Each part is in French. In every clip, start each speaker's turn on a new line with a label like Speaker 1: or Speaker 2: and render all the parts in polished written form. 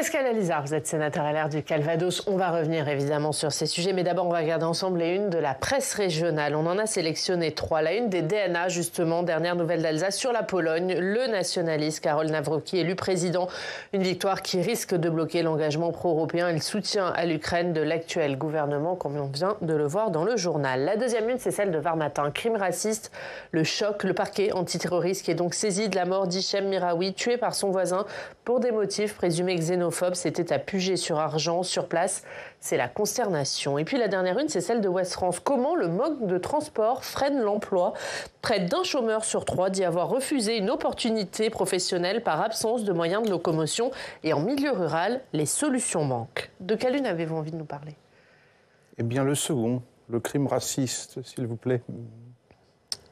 Speaker 1: Pascal Alizard, vous êtes sénateur LR du Calvados. On va revenir évidemment sur ces sujets, mais d'abord on va regarder ensemble les unes de la presse régionale. On en a sélectionné 3. La une des DNA, justement, dernière nouvelle d'Alsace sur la Pologne. Le nationaliste Karol Nawrocki élu président. Une victoire qui risque de bloquer l'engagement pro-européen et le soutien à l'Ukraine de l'actuel gouvernement, comme on vient de le voir dans le journal. La deuxième une, c'est celle de Var Matin. Crime raciste, le choc, le parquet antiterroriste qui est donc saisi de la mort d'Hichem Miraoui, tué par son voisin pour des motifs présumés xénophobes. C'était à Puget-sur-Argent. Sur place, c'est la consternation. Et puis la dernière une, c'est celle de Ouest France. Comment le manque de transport freine l'emploi? Près d'un chômeur sur 3 dit avoir refusé une opportunité professionnelle par absence de moyens de locomotion. Et en milieu rural, les solutions manquent. De quelle une avez-vous envie de nous parler?
Speaker 2: Eh bien, le second, le crime raciste, s'il vous plaît.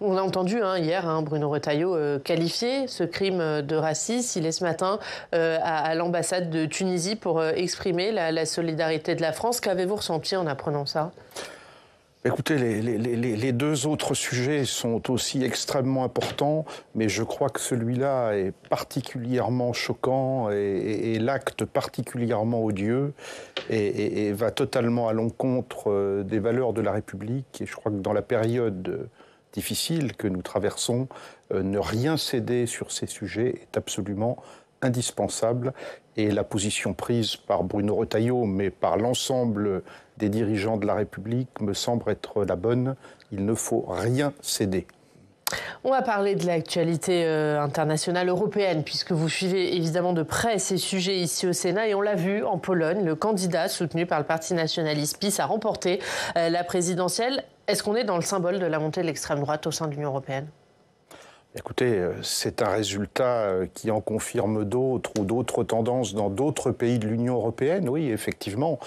Speaker 1: On a entendu hier Bruno Retailleau qualifier ce crime de racisme. Il est ce matin à l'ambassade de Tunisie pour exprimer la solidarité de la France. Qu'avez-vous ressenti en apprenant ça?
Speaker 2: Écoutez, les deux autres sujets sont aussi extrêmement importants, mais je crois que celui-là est particulièrement choquant et l'acte particulièrement odieux et va totalement à l'encontre des valeurs de la République. Et je crois que dans la période difficile que nous traversons, ne rien céder sur ces sujets est absolument indispensable. Et la position prise par Bruno Retailleau, mais par l'ensemble des dirigeants de la République, me semble être la bonne. Il ne faut rien céder.
Speaker 1: On va parler de l'actualité internationale européenne, puisque vous suivez évidemment de près ces sujets ici au Sénat. Et on l'a vu en Pologne, le candidat soutenu par le parti nationaliste PiS a remporté la présidentielle. Est-ce qu'on est dans le symbole de la montée de l'extrême droite au sein de l'Union européenne?
Speaker 2: Écoutez, c'est un résultat qui en confirme d'autres ou d'autres tendances dans d'autres pays de l'Union européenne. Oui, effectivement.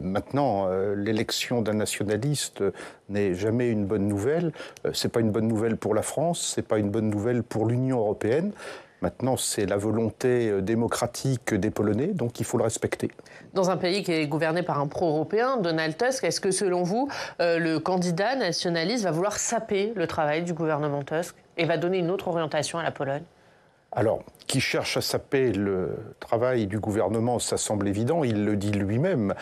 Speaker 2: Maintenant, l'élection d'un nationaliste n'est jamais une bonne nouvelle. C'est pas une bonne nouvelle pour la France, c'est pas une bonne nouvelle pour l'Union européenne. Maintenant, c'est la volonté démocratique des Polonais, donc il faut le respecter.
Speaker 1: Dans un pays qui est gouverné par un pro-européen, Donald Tusk, est-ce que selon vous, le candidat nationaliste va vouloir saper le travail du gouvernement Tusk et va donner une autre orientation à la Pologne?
Speaker 2: Alors, qui cherche à saper le travail du gouvernement, ça semble évident, il le dit lui-même.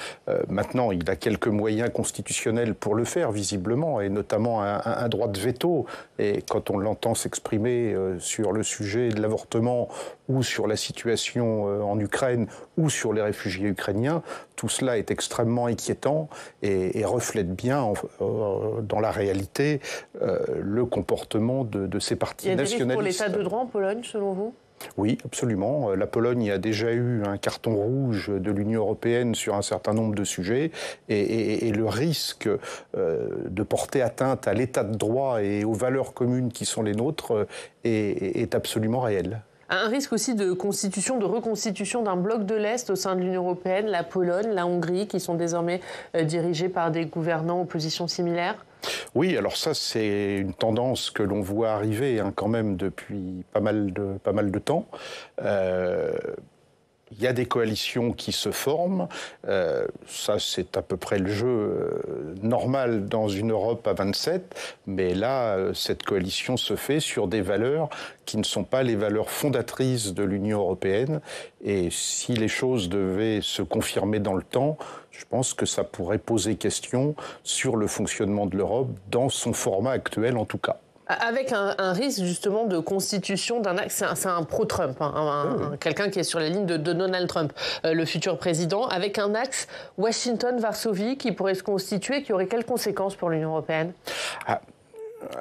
Speaker 2: Maintenant, il a quelques moyens constitutionnels pour le faire, visiblement, et notamment un droit de veto. Et quand on l'entend s'exprimer sur le sujet de l'avortement ou sur la situation en Ukraine ou sur les réfugiés ukrainiens, tout cela est extrêmement inquiétant et reflète bien dans la réalité le comportement de ces partis nationalistes.
Speaker 1: Il y a des risques pour l'état de droit en Pologne, selon vous?
Speaker 2: Oui, absolument. La Pologne a déjà eu un carton rouge de l'Union européenne sur un certain nombre de sujets et le risque de porter atteinte à l'état de droit et aux valeurs communes qui sont les nôtres est absolument réel.
Speaker 1: Un risque aussi de reconstitution d'un bloc de l'Est au sein de l'Union européenne, la Pologne, la Hongrie, qui sont désormais dirigés par des gouvernants aux positions similaires?
Speaker 2: Oui, alors ça, c'est une tendance que l'on voit arriver quand même depuis pas mal de temps. Il y a des coalitions qui se forment. Ça, c'est à peu près le jeu normal dans une Europe à 27. Mais là, cette coalition se fait sur des valeurs qui ne sont pas les valeurs fondatrices de l'Union européenne. Et si les choses devaient se confirmer dans le temps, je pense que ça pourrait poser question sur le fonctionnement de l'Europe dans son format actuel, en tout cas.
Speaker 1: Avec un risque justement de constitution d'un axe, c'est un pro-Trump, quelqu'un qui est sur la ligne de Donald Trump, le futur président, avec un axe Washington-Varsovie qui pourrait se constituer, qui aurait quelles conséquences pour l'Union européenne?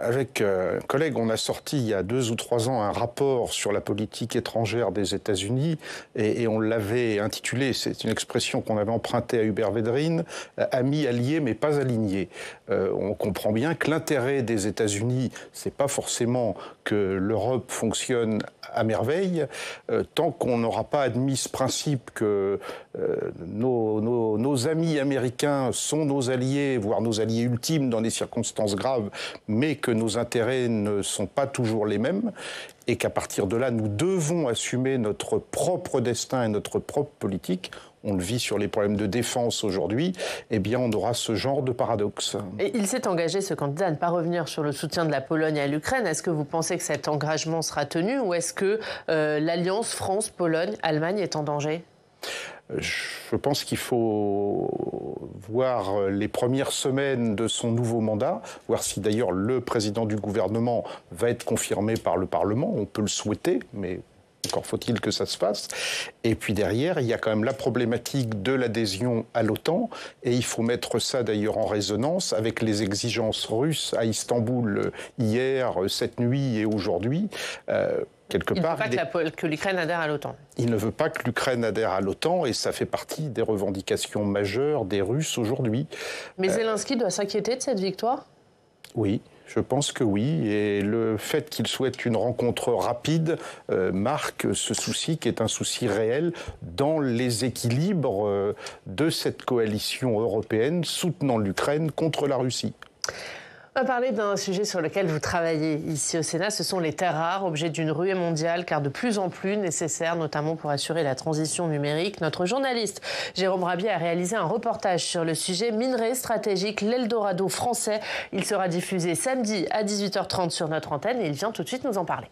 Speaker 2: Avec un collègue, on a sorti il y a 2 ou 3 ans un rapport sur la politique étrangère des États-Unis et on l'avait intitulé, c'est une expression qu'on avait empruntée à Hubert Védrine, amis alliés mais pas alignés. On comprend bien que l'intérêt des États-Unis, c'est pas forcément que l'Europe fonctionne à merveille, tant qu'on n'aura pas admis ce principe que nos amis américains sont nos alliés, voire nos alliés ultimes dans des circonstances graves, mais que nos intérêts ne sont pas toujours les mêmes, et qu'à partir de là, nous devons assumer notre propre destin et notre propre politique. On le vit sur les problèmes de défense aujourd'hui, eh bien on aura ce genre de paradoxe.
Speaker 1: Et il s'est engagé, ce candidat, à ne pas revenir sur le soutien de la Pologne à l'Ukraine. Est-ce que vous pensez que cet engagement sera tenu ou est-ce que l'alliance France-Pologne-Allemagne est en danger ?
Speaker 2: Je pense qu'il faut voir les premières semaines de son nouveau mandat, voir si d'ailleurs le président du gouvernement va être confirmé par le Parlement. On peut le souhaiter, mais encore faut-il que ça se fasse. Et puis derrière, il y a quand même la problématique de l'adhésion à l'OTAN. Et il faut mettre ça d'ailleurs en résonance avec les exigences russes à Istanbul hier, cette nuit et aujourd'hui. Quelque part,
Speaker 1: il ne veut pas que l'Ukraine adhère à l'OTAN.
Speaker 2: Il ne veut pas que l'Ukraine adhère à l'OTAN et ça fait partie des revendications majeures des Russes aujourd'hui.
Speaker 1: Mais Zelensky doit s'inquiéter de cette victoire ?
Speaker 2: Oui. Je pense que oui, et le fait qu'il souhaite une rencontre rapide marque ce souci qui est un souci réel dans les équilibres de cette coalition européenne soutenant l'Ukraine contre la Russie.
Speaker 1: On va parler d'un sujet sur lequel vous travaillez ici au Sénat, ce sont les terres rares, objets d'une ruée mondiale, car de plus en plus nécessaires, notamment pour assurer la transition numérique. Notre journaliste Jérôme Rabier a réalisé un reportage sur le sujet minerais stratégique, l'Eldorado français. Il sera diffusé samedi à 18h30 sur notre antenne et il vient tout de suite nous en parler.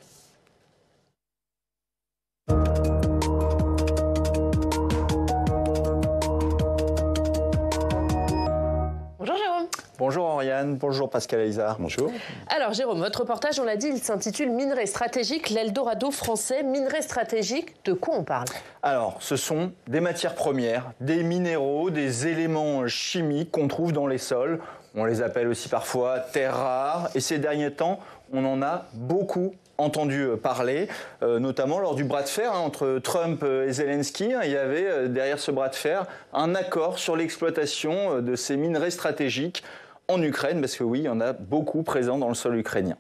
Speaker 1: Bonjour Jérôme.
Speaker 3: Bonjour Oriane, bonjour Pascal Alizard.
Speaker 2: Bonjour.
Speaker 1: Alors Jérôme, votre reportage, on l'a dit, il s'intitule Minerais stratégiques, l'Eldorado français. Minerais stratégiques, de quoi on parle?
Speaker 3: Alors, ce sont des matières premières, des minéraux, des éléments chimiques qu'on trouve dans les sols. On les appelle aussi parfois terres rares. Et ces derniers temps, on en a beaucoup entendu parler, notamment lors du bras de fer entre Trump et Zelensky. Il y avait derrière ce bras de fer un accord sur l'exploitation de ces minerais stratégiques en Ukraine, parce que oui, il y en a beaucoup présents dans le sol ukrainien.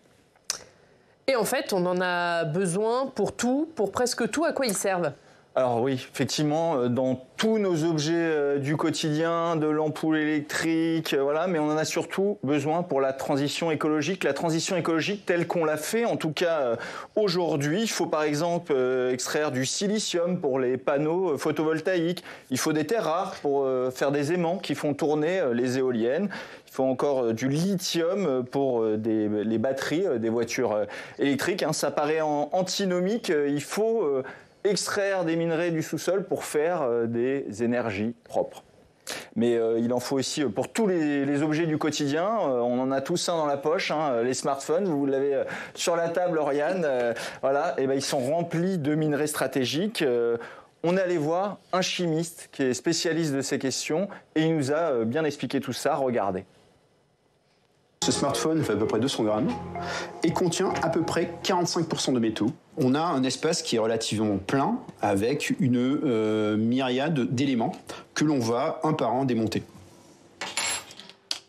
Speaker 1: Et en fait, on en a besoin pour tout, pour presque tout. À quoi ils servent ?
Speaker 3: Alors oui, effectivement, dans tous nos objets du quotidien, de l'ampoule électrique, voilà, mais on en a surtout besoin pour la transition écologique. La transition écologique telle qu'on l'a fait, en tout cas aujourd'hui, il faut par exemple extraire du silicium pour les panneaux photovoltaïques. Il faut des terres rares pour faire des aimants qui font tourner les éoliennes. Il faut encore du lithium pour les batteries des voitures électriques. Ça paraît antinomique, il faut extraire des minerais du sous-sol pour faire des énergies propres. Mais il en faut aussi pour tous les objets du quotidien. On en a tous un dans la poche, les smartphones, vous l'avez sur la table, Oriane. Voilà, et ben, ils sont remplis de minerais stratégiques. On est allé voir un chimiste qui est spécialiste de ces questions et il nous a bien expliqué tout ça. Regardez.
Speaker 4: Ce smartphone fait à peu près 200 grammes et contient à peu près 45% de métaux. On a un espace qui est relativement plein avec une myriade d'éléments que l'on va un par un démonter.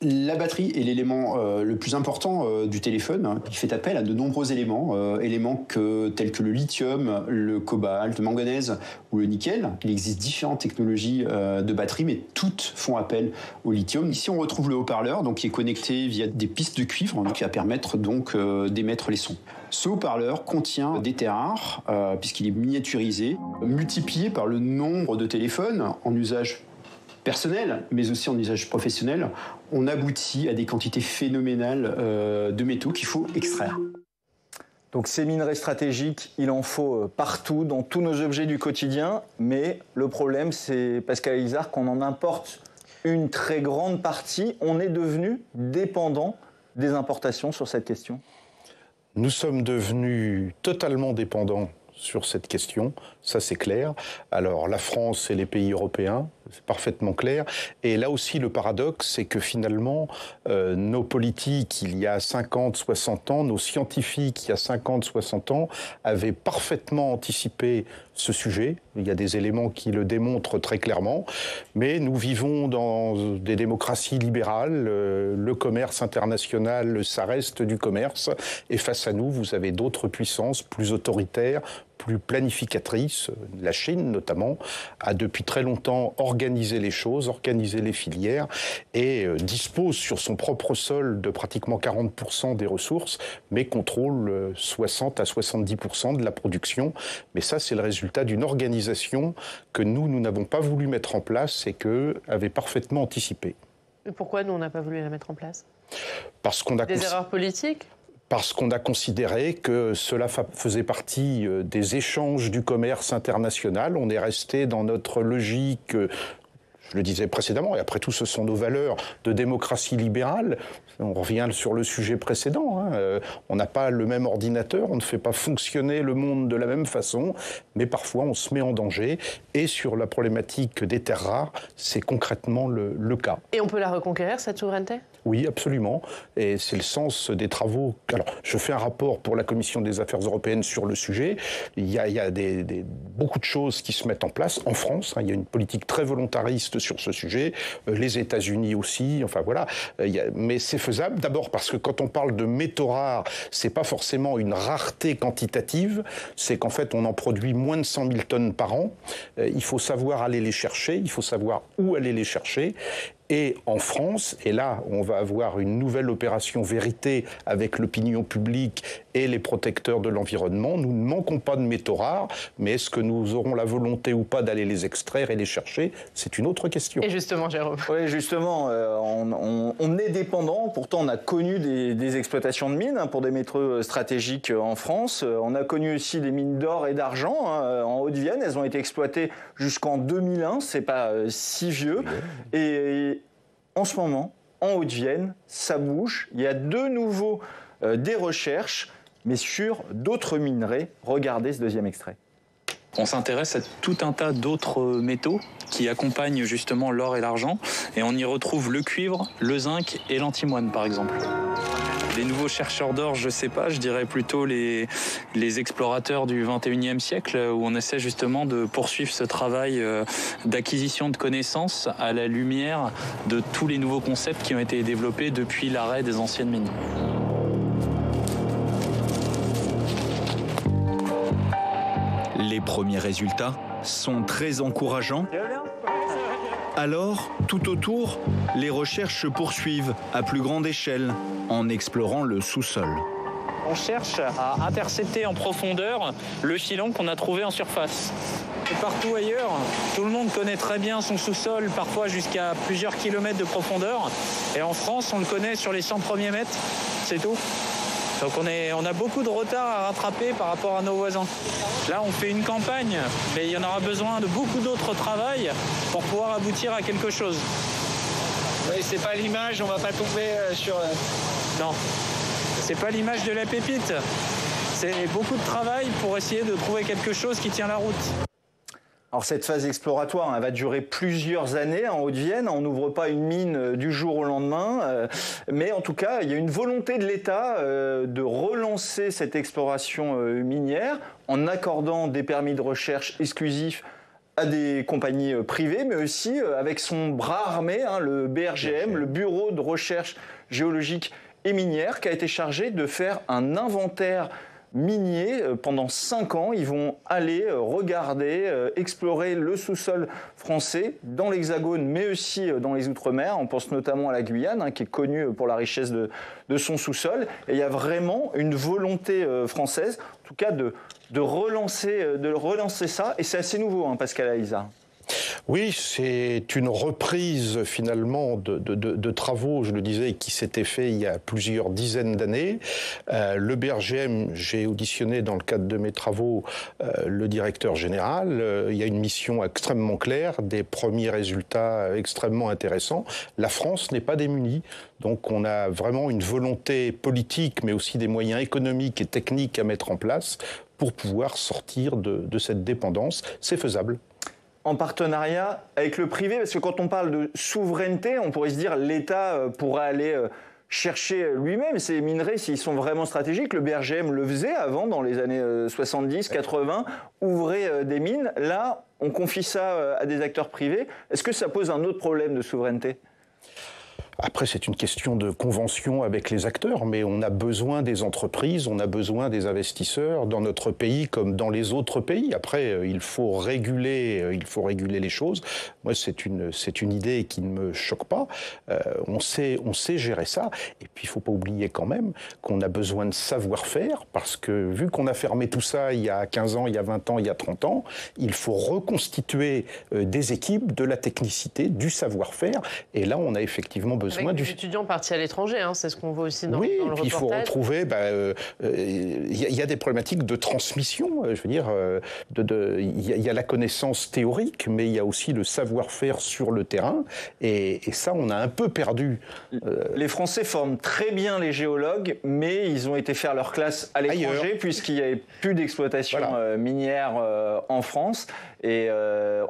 Speaker 4: La batterie est l'élément le plus important du téléphone, qui fait appel à de nombreux éléments, tels que le lithium, le cobalt, le manganèse ou le nickel. Il existe différentes technologies de batterie, mais toutes font appel au lithium. Ici, on retrouve le haut-parleur, donc qui est connecté via des pistes de cuivre, qui va permettre donc d'émettre les sons. Ce haut-parleur contient des terres rares, puisqu'il est miniaturisé, multiplié par le nombre de téléphones en usage personnel, mais aussi en usage professionnel, on aboutit à des quantités phénoménales de métaux qu'il faut extraire.
Speaker 3: Donc ces minerais stratégiques, il en faut partout, dans tous nos objets du quotidien, mais le problème, c'est, Pascal Alizard, qu'on en importe une très grande partie. On est devenu dépendant des importations sur cette question.
Speaker 2: Nous sommes devenus totalement dépendants sur cette question, ça c'est clair. Alors la France et les pays européens, c'est parfaitement clair. Et là aussi le paradoxe, c'est que finalement nos politiques il y a 50, 60 ans, nos scientifiques il y a 50, 60 ans avaient parfaitement anticipé ce sujet. Il y a des éléments qui le démontrent très clairement. Mais nous vivons dans des démocraties libérales. Le commerce international, ça reste du commerce. Et face à nous, vous avez d'autres puissances plus autoritaires, plus planificatrice, la Chine notamment, a depuis très longtemps organisé les choses, organisé les filières et dispose sur son propre sol de pratiquement 40% des ressources, mais contrôle 60 à 70% de la production. Mais ça, c'est le résultat d'une organisation que nous n'avons pas voulu mettre en place et qu'eux avaient parfaitement anticipé.
Speaker 1: Et pourquoi nous, on n'a pas voulu la mettre en place ?
Speaker 2: Parce qu'on a
Speaker 1: des erreurs politiques ?
Speaker 2: parce qu'on a considéré que cela faisait partie des échanges du commerce international. On est resté dans notre logique, je le disais précédemment, et après tout ce sont nos valeurs de démocratie libérale. On revient sur le sujet précédent. On n'a pas le même ordinateur, on ne fait pas fonctionner le monde de la même façon, mais parfois on se met en danger. Et sur la problématique des terres rares, c'est concrètement le cas.
Speaker 1: Et on peut la reconquérir, cette souveraineté ?
Speaker 2: Oui, absolument. Et c'est le sens des travaux. Alors, je fais un rapport pour la Commission des Affaires européennes sur le sujet. Il y a beaucoup de choses qui se mettent en place en France. Il y a une politique très volontariste sur ce sujet. Les États-Unis aussi. Enfin voilà. Mais c'est faisable. D'abord parce que quand on parle de métaux rares, c'est pas forcément une rareté quantitative. C'est qu'en fait, on en produit moins de 100 000 tonnes par an. Il faut savoir aller les chercher. Il faut savoir où aller les chercher. Et en France, et là on va avoir une nouvelle opération vérité avec l'opinion publique et les protecteurs de l'environnement, nous ne manquons pas de métaux rares, mais est-ce que nous aurons la volonté ou pas d'aller les extraire et les chercher? C'est une autre question.
Speaker 1: Et justement, Jérôme.
Speaker 3: Oui, justement, on est dépendant, pourtant on a connu des exploitations de mines pour des métaux stratégiques en France, on a connu aussi des mines d'or et d'argent en Haute-Vienne, elles ont été exploitées jusqu'en 2001, c'est pas si vieux, et en ce moment, en Haute-Vienne, ça bouge. Il y a de nouveau des recherches, mais sur d'autres minerais. Regardez ce deuxième extrait.
Speaker 5: On s'intéresse à tout un tas d'autres métaux qui accompagnent justement l'or et l'argent. Et on y retrouve le cuivre, le zinc et l'antimoine, par exemple. Les nouveaux chercheurs d'or, je sais pas, je dirais plutôt les explorateurs du 21e siècle, où on essaie justement de poursuivre ce travail d'acquisition de connaissances à la lumière de tous les nouveaux concepts qui ont été développés depuis l'arrêt des anciennes mines.
Speaker 6: Les premiers résultats sont très encourageants. Alors, tout autour, les recherches se poursuivent à plus grande échelle, en explorant le sous-sol.
Speaker 5: On cherche à intercepter en profondeur le filon qu'on a trouvé en surface. Et partout ailleurs, tout le monde connaît très bien son sous-sol, parfois jusqu'à plusieurs kilomètres de profondeur. Et en France, on le connaît sur les 100 premiers mètres, c'est tout. Donc on a beaucoup de retard à rattraper par rapport à nos voisins. Là, on fait une campagne, mais il y en aura besoin de beaucoup d'autres travail pour pouvoir aboutir à quelque chose.
Speaker 7: Oui, c'est pas l'image, on va pas tomber sur...
Speaker 5: Non, c'est pas l'image de la pépite. C'est beaucoup de travail pour essayer de trouver quelque chose qui tient la route.
Speaker 3: Alors cette phase exploratoire, elle va durer plusieurs années en Haute-Vienne. On n'ouvre pas une mine du jour au lendemain. Mais en tout cas, il y a une volonté de l'État de relancer cette exploration minière en accordant des permis de recherche exclusifs à des compagnies privées, mais aussi avec son bras armé, le BRGM, le Bureau de recherche géologique et minière, qui a été chargé de faire un inventaire minier pendant 5 ans. Ils vont aller regarder, explorer le sous-sol français dans l'Hexagone, mais aussi dans les Outre-mer. On pense notamment à la Guyane, qui est connue pour la richesse de son sous-sol. Et il y a vraiment une volonté française, en tout cas de relancer ça. Et c'est assez nouveau, Pascal Aliza.
Speaker 2: Oui, c'est une reprise finalement de travaux, je le disais, qui s'étaient faits il y a plusieurs dizaines d'années. Le BRGM, j'ai auditionné dans le cadre de mes travaux le directeur général. Il y a une mission extrêmement claire, des premiers résultats extrêmement intéressants. La France n'est pas démunie, donc on a vraiment une volonté politique, mais aussi des moyens économiques et techniques à mettre en place pour pouvoir sortir de cette dépendance. C'est faisable.
Speaker 3: En partenariat avec le privé, parce que quand on parle de souveraineté, on pourrait se dire l'État pourrait aller chercher lui-même ces minerais s'ils sont vraiment stratégiques. Le BRGM le faisait avant, dans les années 70, 80, ouvrait des mines. Là, on confie ça à des acteurs privés. Est-ce que ça pose un autre problème de souveraineté ?
Speaker 2: Après, c'est une question de convention avec les acteurs, mais on a besoin des entreprises, on a besoin des investisseurs dans notre pays comme dans les autres pays. Après, il faut réguler les choses. Moi, c'est une idée qui ne me choque pas. On sait gérer ça. Et puis, il faut pas oublier quand même qu'on a besoin de savoir-faire, parce que vu qu'on a fermé tout ça il y a 15 ans, il y a 20 ans, il y a 30 ans, il faut reconstituer des équipes, de la technicité, du savoir-faire. Et là, on a effectivement besoin besoin
Speaker 1: Avec des étudiants partis à l'étranger, hein, c'est ce qu'on voit aussi dans le reportage.
Speaker 2: Oui, puis il faut retrouver... Il y a des problématiques de transmission, je veux dire, il y a la connaissance théorique, mais il y a aussi le savoir-faire sur le terrain, et ça, on a un peu perdu.
Speaker 3: Les Français forment très bien les géologues, mais ils ont été faire leur classe à l'étranger, puisqu'il n'y avait plus d'exploitation minière en France. Et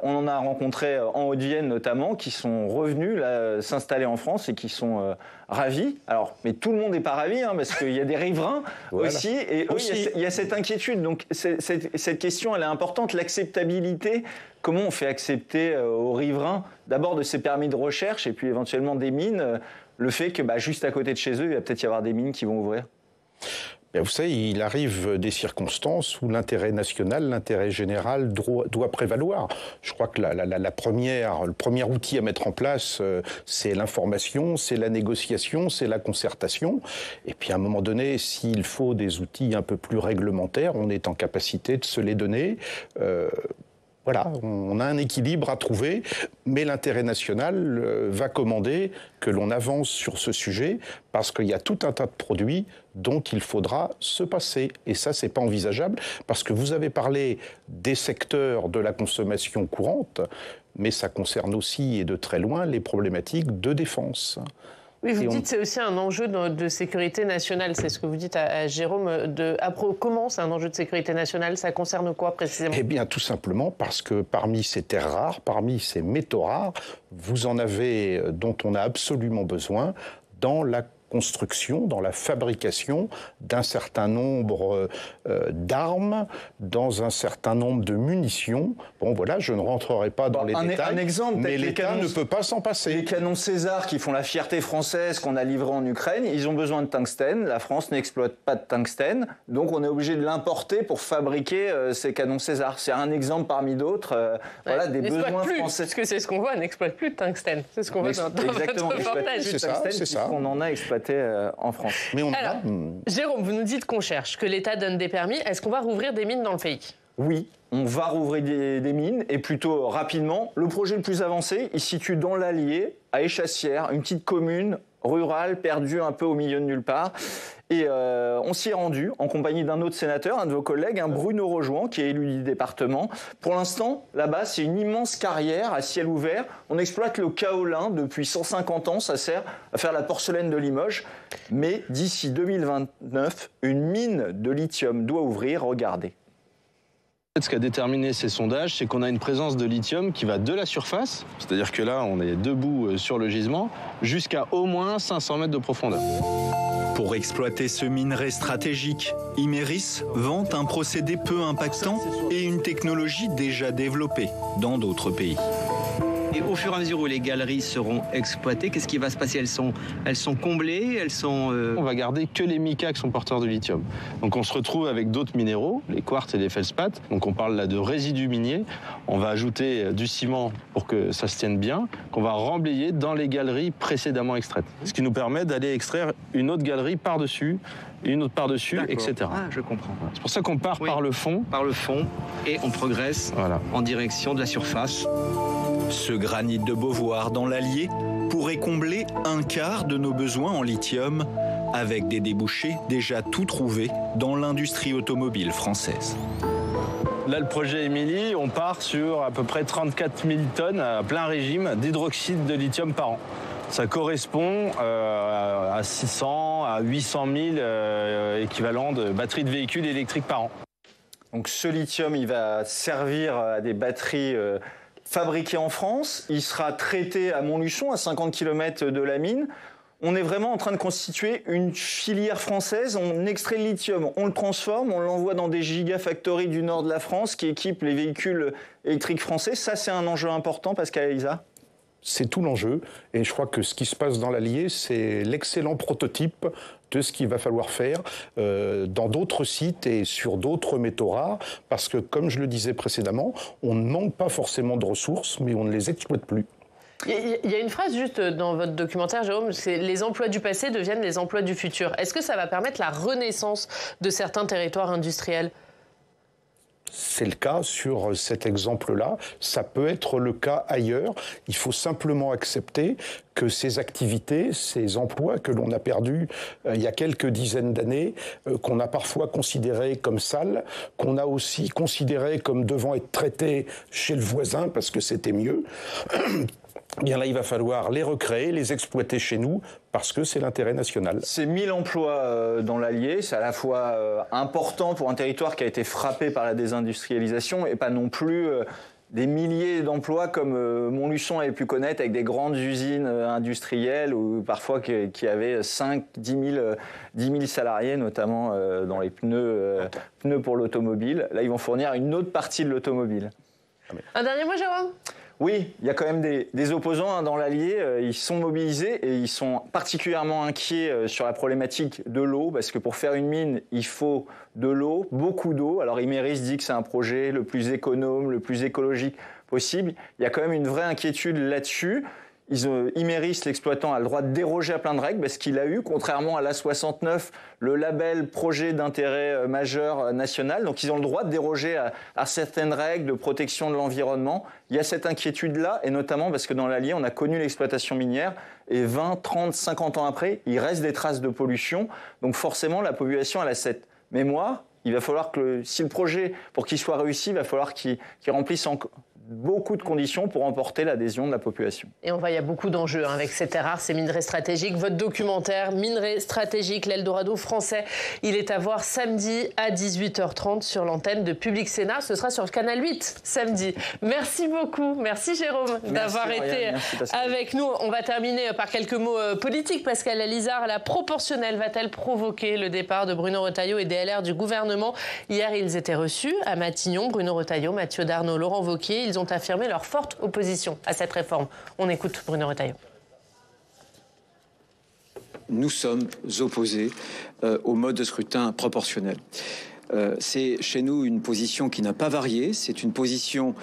Speaker 3: on en a rencontré en Haute-Vienne notamment, qui sont revenus s'installer en France et qui sont ravis. Alors, mais tout le monde n'est pas ravi, hein, parce qu'il y a des riverains aussi, et eux, il y a cette inquiétude. Donc cette question, elle est importante, l'acceptabilité. Comment on fait accepter aux riverains, d'abord de ces permis de recherche, et puis éventuellement des mines, le fait que juste à côté de chez eux, il va peut-être y avoir des mines qui vont ouvrir?
Speaker 2: Vous savez, il arrive des circonstances où l'intérêt national, l'intérêt général doit prévaloir. Je crois que le premier outil à mettre en place, c'est l'information, c'est la négociation, c'est la concertation. Et puis à un moment donné, s'il faut des outils un peu plus réglementaires, on est en capacité de se les donner. Voilà, on a un équilibre à trouver, mais l'intérêt national va commander que l'on avance sur ce sujet parce qu'il y a tout un tas de produits dont il faudra se passer. Et ça, c'est pas envisageable parce que vous avez parlé des secteurs de la consommation courante, mais ça concerne aussi et de très loin les problématiques de défense.
Speaker 1: Oui, vous dites que c'est aussi un enjeu de sécurité nationale. C'est ce que vous dites à Jérôme. Comment c'est un enjeu de sécurité nationale? Ça concerne quoi précisément?
Speaker 2: Eh bien, tout simplement parce que parmi ces terres rares, parmi ces métaux rares, vous en avez dont on a absolument besoin dans la construction, dans la fabrication d'un certain nombre d'armes, dans un certain nombre de munitions. Bon, voilà, je ne rentrerai pas dans les détails,
Speaker 3: un exemple,
Speaker 2: mais l'État ne peut pas s'en passer.
Speaker 3: Les canons César qui font la fierté française qu'on a livrés en Ukraine, ils ont besoin de tungstène. La France n'exploite pas de tungstène, donc on est obligé de l'importer pour fabriquer ces canons César. C'est un exemple parmi d'autres. Voilà, des besoins français.
Speaker 1: Parce que c'est ce qu'on voit, on n'exploite plus de tungstène. C'est ce qu'on voit dans
Speaker 3: exactement,
Speaker 1: votre reportage.
Speaker 2: C'est ça.
Speaker 3: On en a exploité en France.
Speaker 2: Mais
Speaker 1: Alors, Jérôme, vous nous dites qu'on cherche, que l'État donne des permis. Est-ce qu'on va rouvrir des mines dans le pays?
Speaker 3: Oui, on va rouvrir des mines, et plutôt rapidement. Le projet le plus avancé, il se situe dans l'Allier, à Échassières, une petite commune rurale, perdue un peu au milieu de nulle part. Et on s'y est rendu en compagnie d'un autre sénateur, un de vos collègues, Bruno Rojouan, qui est élu du département. Pour l'instant, là-bas, c'est une immense carrière à ciel ouvert. On exploite le kaolin depuis 150 ans. Ça sert à faire la porcelaine de Limoges. Mais d'ici 2029, une mine de lithium doit ouvrir. Regardez.
Speaker 8: Ce qu'a déterminé ces sondages, c'est qu'on a une présence de lithium qui va de la surface, c'est-à-dire que là, on est debout sur le gisement, jusqu'à au moins 500 mètres de profondeur.
Speaker 6: Pour exploiter ce minerai stratégique, Imerys vante un procédé peu impactant et une technologie déjà développée dans d'autres pays.
Speaker 9: Et au fur et à mesure où les galeries seront exploitées, qu'est-ce qui va se passer? Elles sont comblées,
Speaker 8: On va garder que les micas qui sont porteurs de lithium. Donc on se retrouve avec d'autres minéraux, les quartz et les feldspaths. Donc on parle là de résidus miniers. On va ajouter du ciment pour que ça se tienne bien, qu'on va remblayer dans les galeries précédemment extraites. Ce qui nous permet d'aller extraire une autre galerie par-dessus, une autre par-dessus, etc.
Speaker 9: Ah, je comprends.
Speaker 8: C'est pour ça qu'on part par le fond.
Speaker 9: Par le fond, et on progresse en direction de la surface.
Speaker 6: Ce granit de Beauvoir dans l'Allier pourrait combler un quart de nos besoins en lithium, avec des débouchés déjà tout trouvés dans l'industrie automobile française.
Speaker 8: Là, le projet Émilie, on part sur à peu près 34 000 tonnes à plein régime d'hydroxyde de lithium par an. Ça correspond à 600 à 800 000 équivalents de batteries de véhicules électriques par an.
Speaker 3: Donc ce lithium, il va servir à des batteries fabriquées en France. Il sera traité à Montluçon, à 50 km de la mine. On est vraiment en train de constituer une filière française. On extrait le lithium, on le transforme, on l'envoie dans des gigafactories du nord de la France qui équipent les véhicules électriques français. Ça, c'est un enjeu important, Pascal Elisa.
Speaker 2: C'est tout l'enjeu. Et je crois que ce qui se passe dans l'Allier, c'est l'excellent prototype de ce qu'il va falloir faire dans d'autres sites et sur d'autres métaux rares. Parce que, comme je le disais précédemment, on ne manque pas forcément de ressources, mais on ne les exploite plus.
Speaker 1: Il y a une phrase juste dans votre documentaire, Jérôme, c'est « Les emplois du passé deviennent les emplois du futur ». Est-ce que ça va permettre la renaissance de certains territoires industriels ?
Speaker 2: C'est le cas sur cet exemple-là. Ça peut être le cas ailleurs. Il faut simplement accepter que ces activités, ces emplois que l'on a perdus il y a quelques dizaines d'années, qu'on a parfois considérés comme sales, qu'on a aussi considérés comme devant être traités chez le voisin parce que c'était mieux, bien là, il va falloir les recréer, les exploiter chez nous, parce que c'est l'intérêt national.
Speaker 3: C'est 1000 emplois dans l'Allier, c'est à la fois important pour un territoire qui a été frappé par la désindustrialisation et pas non plus des milliers d'emplois comme Montluçon avait pu connaître avec des grandes usines industrielles ou parfois qui avaient 5, 10 000 salariés, notamment dans les pneus pour l'automobile. Là, ils vont fournir une autre partie de l'automobile.
Speaker 1: Un dernier mot, Jérôme ?
Speaker 3: Oui, il y a quand même des opposants dans l'Allier. Ils sont mobilisés et ils sont particulièrement inquiets sur la problématique de l'eau, parce que pour faire une mine, il faut de l'eau, beaucoup d'eau. Alors Imerys dit que c'est un projet le plus économe, le plus écologique possible. Il y a quand même une vraie inquiétude là-dessus. Imerys, l'exploitant, a le droit de déroger à plein de règles parce qu'il a eu, contrairement à l'A69, le label projet d'intérêt majeur national. Donc ils ont le droit de déroger à certaines règles de protection de l'environnement. Il y a cette inquiétude-là, et notamment parce que dans l'Allier, on a connu l'exploitation minière, et 20, 30, 50 ans après, il reste des traces de pollution. Donc forcément, la population, elle a cette mémoire. Il va falloir que, si le projet, pour qu'il soit réussi, il va falloir qu'il remplisse beaucoup de conditions pour emporter l'adhésion de la population.
Speaker 1: Et on voit, il y a beaucoup d'enjeux avec ces terres rares, ces minerais stratégiques. Votre documentaire, Minerais stratégiques, l'Eldorado français, il est à voir samedi à 18h30 sur l'antenne de Public Sénat. Ce sera sur le canal 8 samedi. Merci beaucoup. Merci Jérôme d'avoir été avec nous. On va terminer par quelques mots politiques. Pascal Alizard, la proportionnelle va-t-elle provoquer le départ de Bruno Retailleau et des LR du gouvernement? Hier, ils étaient reçus à Matignon. Bruno Retailleau, Mathieu Darnaud, Laurent Wauquiez. Ils ont affirmé leur forte opposition à cette réforme. On écoute Bruno Retailleau.
Speaker 10: Nous sommes opposés au mode de scrutin proportionnel. C'est chez nous une position qui n'a pas varié. C'est une position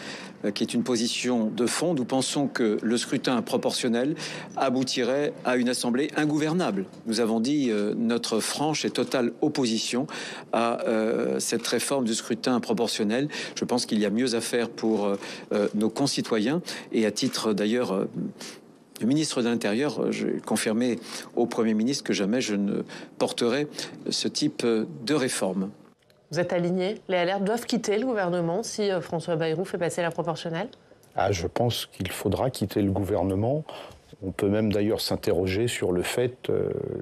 Speaker 10: qui est une position de fond. Nous pensons que le scrutin proportionnel aboutirait à une assemblée ingouvernable. Nous avons dit notre franche et totale opposition à cette réforme du scrutin proportionnel. Je pense qu'il y a mieux à faire pour nos concitoyens, et à titre d'ailleurs le ministre de l'Intérieur, j'ai confirmé au Premier ministre que jamais je ne porterai ce type de réforme.
Speaker 1: Vous êtes alignés? Les LR doivent quitter le gouvernement si François Bayrou fait passer la proportionnelle?
Speaker 2: Je pense qu'il faudra quitter le gouvernement. On peut même d'ailleurs s'interroger sur le fait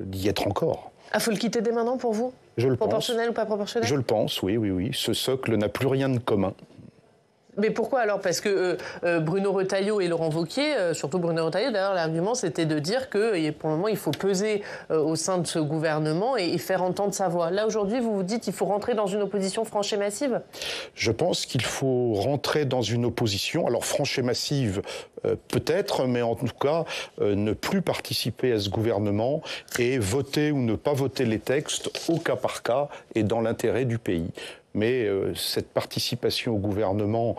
Speaker 2: d'y être encore.
Speaker 1: Faut le quitter dès maintenant pour vous?
Speaker 2: Je le pense.
Speaker 1: Proportionnel ou pas proportionnel?
Speaker 2: Je le pense, oui. Ce socle n'a plus rien de commun.
Speaker 1: Mais pourquoi alors? Parce que Bruno Retailleau et Laurent Wauquiez, surtout Bruno Retailleau, d'ailleurs, l'argument c'était de dire que pour le moment il faut peser au sein de ce gouvernement et faire entendre sa voix. Là aujourd'hui, vous vous dites qu'il faut rentrer dans une opposition franche et massive?
Speaker 2: Je pense qu'il faut rentrer dans une opposition, alors franche et massive peut-être, mais en tout cas ne plus participer à ce gouvernement et voter ou ne pas voter les textes au cas par cas et dans l'intérêt du pays. Mais cette participation au gouvernement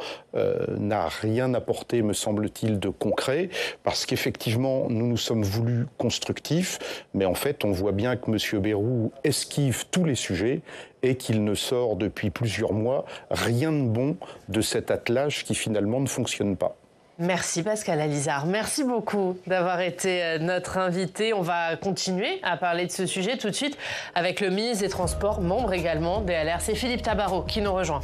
Speaker 2: n'a rien apporté, me semble-t-il, de concret, parce qu'effectivement, nous nous sommes voulus constructifs, mais en fait, on voit bien que M. Bayrou esquive tous les sujets et qu'il ne sort depuis plusieurs mois rien de bon de cet attelage qui finalement ne fonctionne pas.
Speaker 1: Merci Pascal Alizard. Merci beaucoup d'avoir été notre invité. On va continuer à parler de ce sujet tout de suite avec le ministre des Transports, membre également des LR. C'est Philippe Tabarot qui nous rejoint.